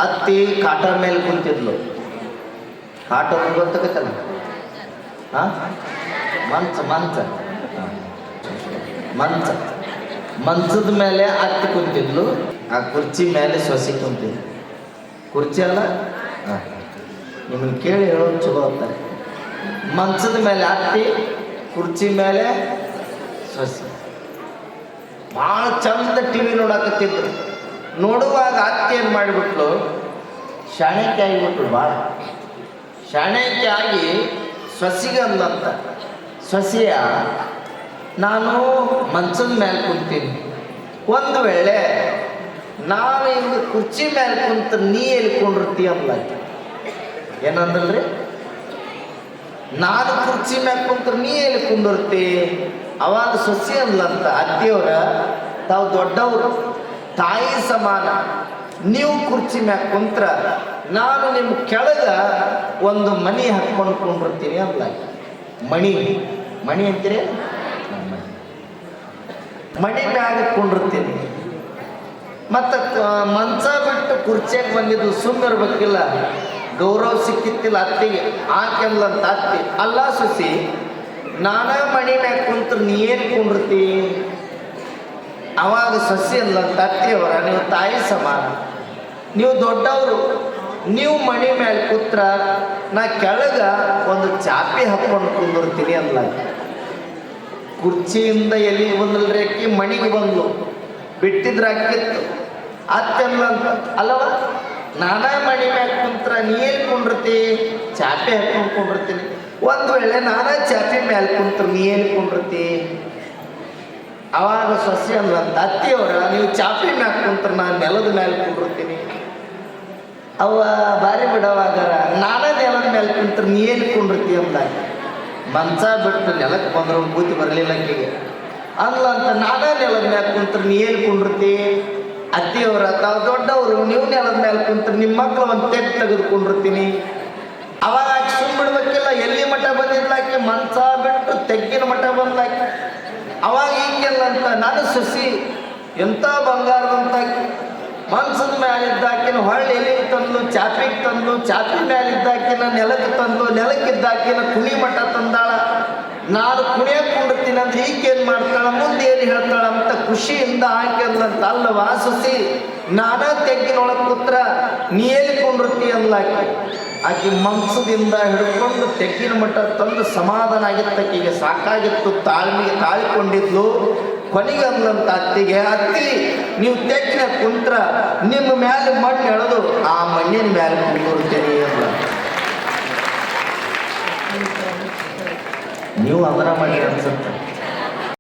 ಅತ್ತಿ ಕಾಟ ಮೇಲೆ ಕುಂತಿದ್ಲು. ಕಾಟ ಗೊತ್ತಾಗತ್ತಲ್ಲ, ಹಾಂ, ಮಂಚ ಮಂಚ ಮಂಚ ಮಂಚದ ಮೇಲೆ ಅತ್ತಿ ಕುಂತಿದ್ಲು. ಆ ಕುರ್ಚಿ ಮೇಲೆ ಸೊಸಿ ಕುಂತಿದ್ಲು. ಕುರ್ಚಿ ಅಲ್ಲ, ನಿಮ್ಮನ್ನು ಕೇಳಿ ಹೇಳೋದು ಚಲೋ ಅಂತಾರೆ. ಮಂಚದ ಮೇಲೆ ಅತ್ತಿ, ಕುರ್ಚಿ ಮೇಲೆ ಸೊಸಿ. ಭಾಳ ಚಂದ ಟಿ ವಿ ನೋಡಕತ್ತಿದ್ರು. ನೋಡುವಾಗ ಅತ್ತಿ ಏನು ಮಾಡಿಬಿಟ್ಲು, ಶಾಣೆಕೆ ಆಗಿಬಿಟ್ಲು. ಭಾಳ ಶಾಣೆಕೆ ಆಗಿ ಸೊಸಿಗೆ ಅಂದಂತ, ಸೊಸೆಯ ನಾನು ಮಂಚದ ಮೇಲೆ ಕುಂತೀನಿ, ಒಂದು ವೇಳೆ ನಾನು ಹಿಂಗೆ ಕುರ್ಚಿ ಮೇಲೆ ಕುಂತ ನೀ ಎಲ್ಕೊಂಡಿರ್ತಿ ಅಂದ್ಲ. ಏನಂದ್ರಿ, ನಾನು ಕುರ್ಚಿ ಮ್ಯಾಲೆ ಕುಂತ್ರ ನೀ ಎಲ್ಕೊಂಡಿರ್ತಿ. ಅವಾಗ ಸೊಸಿ ಅಂದ್ಲಂತ ಅತ್ತಿಯವರ, ತಾವು ದೊಡ್ಡವರು, ತಾಯಿ ಸಮಾನ, ನೀವು ಕುರ್ಚಿ ಮ್ಯಾಗ ಕುಂತ್ರ ನಾನು ನಿಮ್ಮ ಕೆಳಗ ಒಂದು ಮಣಿ ಹಾಕ್ಕೊಂಡು ಕೊಂಡಿರ್ತೀನಿ ಅಂದ್ಲ. ಮಣಿ ಮಣಿ ಅಂತೀರಿ, ಮಣಿ ಮ್ಯಾಗ ಕೊಂಡಿರ್ತೀನಿ. ಮತ್ತು ಮಂಚ ಬಿಟ್ಟು ಕುರ್ಚಿಯಾಗ ಬಂದಿದ್ದು ಸುಮ್ಮಿರ್ಬೇಕಿಲ್ಲ, ಗೌರವ ಸಿಕ್ಕಿತ್ತಿಲ್ಲ ಅತ್ತಿಗೆ. ಆಕೆಂದ್ಲಂತ ಅತ್ತಿ, ಅಲ್ಲ ಸೊಸಿ, ನಾನಾ ಮಣಿ ಮ್ಯಾಗ ಕುಂತ್ರ ನೀ ಏನು ಕೊಂಡಿರ್ತಿ. ಅವಾಗ ಸೊಸಿ ಅಂದ್ಲಂತ ಅತ್ತಿಯವರ, ನೀವು ತಾಯಿ ಸಮಾನ, ನೀವು ದೊಡ್ಡವರು, ನೀವು ಮಣಿ ಮೇಲೆ ಕೂತ್ರ ನಾ ಕೆಳಗ ಒಂದು ಚಾಪಿ ಹಾಕ್ಕೊಂಡು ಕುಂದಿರ್ತೀನಿ ಅಂದ್ಲ. ಕುರ್ಚಿಯಿಂದ ಎಲ್ಲಿಗೆ ಬಂದಲ್ರಿ ಅಕ್ಕಿ, ಮಣಿಗೆ ಬಂದ್ಲು. ಬಿಟ್ಟಿದ್ರೆ ಅಕ್ಕಿತ್ತು. ಅತ್ತೆಂದ್ಲಂತ, ಅಲ್ಲವ, ನಾನಾ ಮಣಿ ಮ್ಯಾಗ ಕುಂತ್ರ ನೀ ಎಲ್ಲಿ ಕೊಂಡಿರ್ತಿ, ಚಾಪಿ ಹಾಕ್ಕೊಂಡು ಕೊಂಡಿರ್ತೀನಿ. ಒಂದು ವೇಳೆ ನಾನಾ ಚಾಪಿ ಮೇಲೆ ಕುಂತ್ರ ನೀ ಎಲ್ಲಿ ಕೊಂಡಿರ್ತಿ. ಅವಾಗ ಸೊಸೆ ಅಂದ್ಲಂತ ಅತ್ತಿಯವರ, ನೀವು ಚಾಪಿ ಮ್ಯಾಗ ಕುಂತ್ರ ನಾನು ನೆಲದ ಮೇಲೆ ಕೊಂಡಿರ್ತೀನಿ. ಅವ ಬಾರಿ ಬಿಡವಾಗಾರ, ನಾನಾ ನೆಲದ ಮೇಲೆ ಕುಂತ್ರ ನೀ ಎಲ್ಲಿ ಕೊಂಡಿರ್ತಿ ಅಂದ. ಮಂಚ ಬಿಟ್ಟು ನೆಲಕ್ಕೆ ಬಂದ್ರು ಬೂತಿ ಬರಲಿಲ್ಲ ಆಕೆಗೆ. ಅಂದ್ಲಂತ ನಾನಾ ನೆಲದ ಮ್ಯಾಲೆ ಕುಂತ್ರ ನೀ ಎಲ್ಲಿ ಕೊಂಡಿರ್ತಿ. ಅತ್ತಿಯವರ, ತಾವು ದೊಡ್ಡವರು, ನೀವು ನೆಲದ ಮೇಲೆ ಕುಂತ್ರ ನಿಮ್ಮ ಮಕ್ಕಳು ಒಂದು ತೆಗೆದುಕೊಂಡಿರ್ತೀನಿ. ಅವಾಗ ಆಕೆ ಸುಮ್ಬಿಡ್ಬೇಕಿಲ್ಲ, ಎಲ್ಲಿ ಮಠ ಬಂದಿದ್ಲಾಕೆ, ಮಂಚ ಬಿಟ್ಟು ತೆಗ್ಗಿನ ಮಠ ಬಂದ್ಲಾಕೆ. ಅವಾಗ ಹಿಂಗೆಲ್ಲಂತ, ನಾನು ಸೊಸಿ ಎಂಥ ಬಂಗಾರದಂತಾಕಿ, ಮಂಚದ ಮ್ಯಾಲಿದ್ದಾಕಿನ ಹೊಳ್ಳಿ ಎಲ್ಲಿಗೆ ತಂದು ಚಾಪಿಗೆ ತಂದು, ಚಾಪಿ ಮ್ಯಾಲಿದ್ದಾಕಿನ ನೆಲಕ್ಕೆ ತಂದು, ನೆಲಕ್ಕಿದ್ದಾಕಿನ ಕುಣಿ ಮಠ ತಂದಾಳ. ನಾನು ಕುಣಿಯಕ್ಕೆ ಕೊಂಡಿರ್ತೀನಿ ಅಂದ್ರೆ ಈಗೇನು ಮಾಡ್ತಾಳ, ಮುಂದೆ ಏನು ಹೇಳ್ತಾಳ ಅಂತ ಖುಷಿಯಿಂದ ಹಾಕಿದ್ಲಂತ. ಅಲ್ಲವಾ ಸೊಸಿ, ನಾನಾ ತೆಗ್ಗಿನೊಳಗೆ ಕೂತ್ರ ನೀ ಎಲ್ಲಿ ಕೊಂಡಿರ್ತಿ ಅಂದ್ಲಾಕಿ. ಆಕೆ ಮಂಚದಿಂದ ಹಿಡ್ಕೊಂಡು ತೆಗ್ಗಿನ ಮಠ ತಂದು ಸಮಾಧಾನ ಆಗಿತ್ತಕ್ಕಿಗೆ ಸಾಕಾಗಿತ್ತು, ತಾಳ್ಮೆಗೆ ತಾಳಿಕೊಂಡಿದ್ಲು. ಕೊನೆಗೆ ಅಂದ್ಲಂತ ಅತ್ತಿಗೆ, ಅತ್ತಿ ನೀವು ತೆಗ್ಗಿನ ಕುಂತ್ರ ನಿಮ್ಮ ಮ್ಯಾಲೆ ಮಣ್ಣು ಎಳೆದು ಆ ಮಣ್ಣಿನ ಮ್ಯಾಲೆ ಕುಂದಿರ್ತೇನೆ ಅಂದ. ನೀವು ಅದರ ಮಾಡಿ ಅನ್ಸುತ್ತೆ.